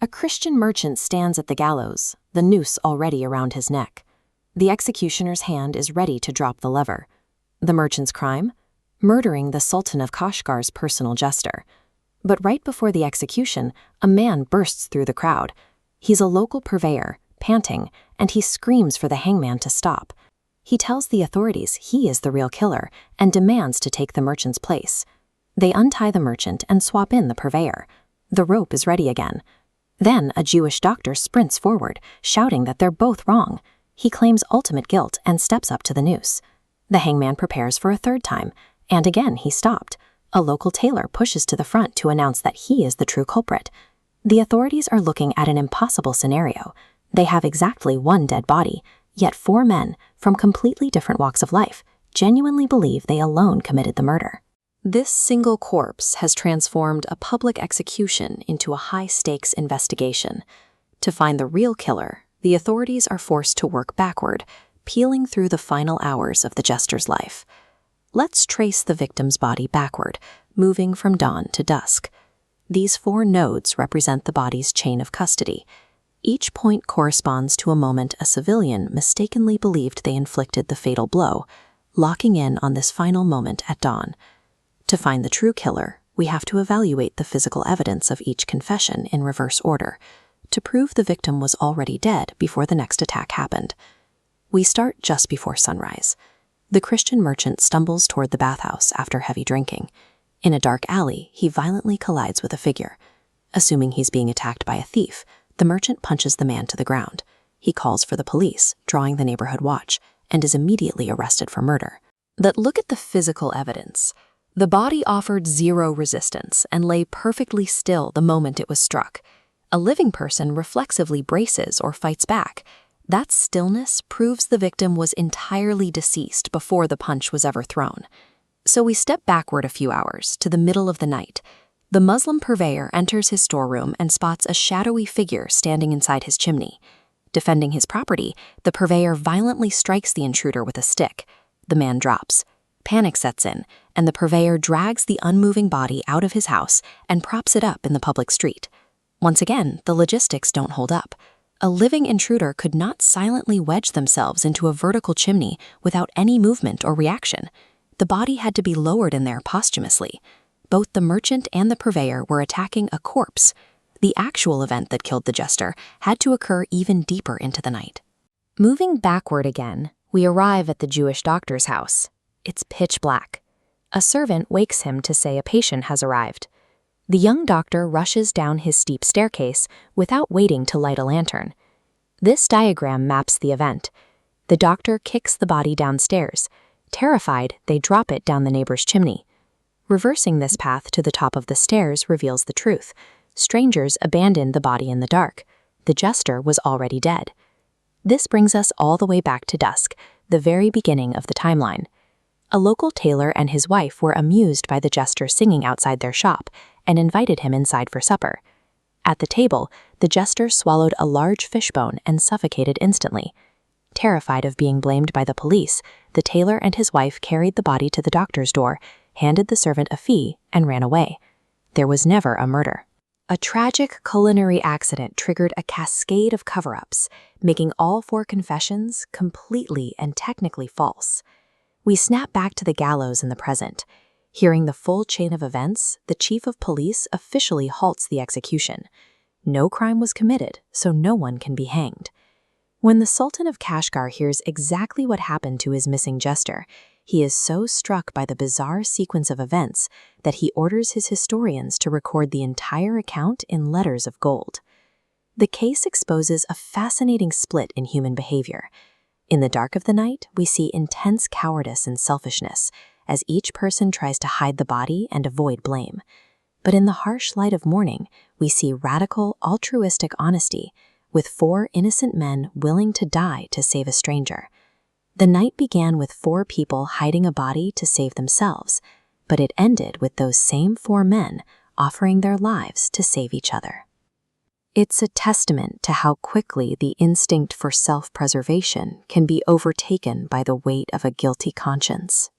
A Christian merchant stands at the gallows, the noose already around his neck. The executioner's hand is ready to drop the lever. The merchant's crime? Murdering the Sultan of Kashgar's personal jester. But right before the execution, a man bursts through the crowd. He's a local purveyor, panting, and he screams for the hangman to stop. He tells the authorities he is the real killer and demands to take the merchant's place. They untie the merchant and swap in the purveyor. The rope is ready again. Then a Jewish doctor sprints forward, shouting that they're both wrong. He claims ultimate guilt and steps up to the noose. The hangman prepares for a third time, and again he stopped. A local tailor pushes to the front to announce that he is the true culprit. The authorities are looking at an impossible scenario. They have exactly one dead body, yet 4 men, from completely different walks of life, genuinely believe they alone committed the murder. This single corpse has transformed a public execution into a high-stakes investigation. To find the real killer, the authorities are forced to work backward, peeling through the final hours of the jester's life. Let's trace the victim's body backward, moving from dawn to dusk. These 4 nodes represent the body's chain of custody. Each point corresponds to a moment a civilian mistakenly believed they inflicted the fatal blow, locking in on this final moment at dawn. To find the true killer, we have to evaluate the physical evidence of each confession in reverse order, to prove the victim was already dead before the next attack happened. We start just before sunrise. The Christian merchant stumbles toward the bathhouse after heavy drinking. In a dark alley, he violently collides with a figure. Assuming he's being attacked by a thief, the merchant punches the man to the ground. He calls for the police, drawing the neighborhood watch, and is immediately arrested for murder. But look at the physical evidence. The body offered zero resistance and lay perfectly still the moment it was struck. A living person reflexively braces or fights back. That stillness proves the victim was entirely deceased before the punch was ever thrown. So we step backward a few hours, to the middle of the night. The Muslim purveyor enters his storeroom and spots a shadowy figure standing inside his chimney. Defending his property, the purveyor violently strikes the intruder with a stick. The man drops. Panic sets in, and the purveyor drags the unmoving body out of his house and props it up in the public street. Once again, the logistics don't hold up. A living intruder could not silently wedge themselves into a vertical chimney without any movement or reaction. The body had to be lowered in there posthumously. Both the merchant and the purveyor were attacking a corpse. The actual event that killed the jester had to occur even deeper into the night. Moving backward again, we arrive at the Jewish doctor's house. It's pitch black. A servant wakes him to say a patient has arrived. The young doctor rushes down his steep staircase without waiting to light a lantern. This diagram maps the event. The doctor kicks the body downstairs. Terrified, they drop it down the neighbor's chimney. Reversing this path to the top of the stairs reveals the truth. Strangers abandoned the body in the dark. The jester was already dead. This brings us all the way back to dusk, the very beginning of the timeline. A local tailor and his wife were amused by the jester singing outside their shop and invited him inside for supper. At the table, the jester swallowed a large fishbone and suffocated instantly. Terrified of being blamed by the police, the tailor and his wife carried the body to the doctor's door, handed the servant a fee, and ran away. There was never a murder. A tragic culinary accident triggered a cascade of cover-ups, making all 4 confessions completely and technically false. We snap back to the gallows in the present. Hearing the full chain of events, the chief of police officially halts the execution. No crime was committed, so no one can be hanged. When the Sultan of Kashgar hears exactly what happened to his missing jester, he is so struck by the bizarre sequence of events that he orders his historians to record the entire account in letters of gold. The case exposes a fascinating split in human behavior. In the dark of the night, we see intense cowardice and selfishness, as each person tries to hide the body and avoid blame. But in the harsh light of morning, we see radical, altruistic honesty, with 4 innocent men willing to die to save a stranger. The night began with 4 people hiding a body to save themselves, but it ended with those same 4 men offering their lives to save each other. It's a testament to how quickly the instinct for self-preservation can be overtaken by the weight of a guilty conscience.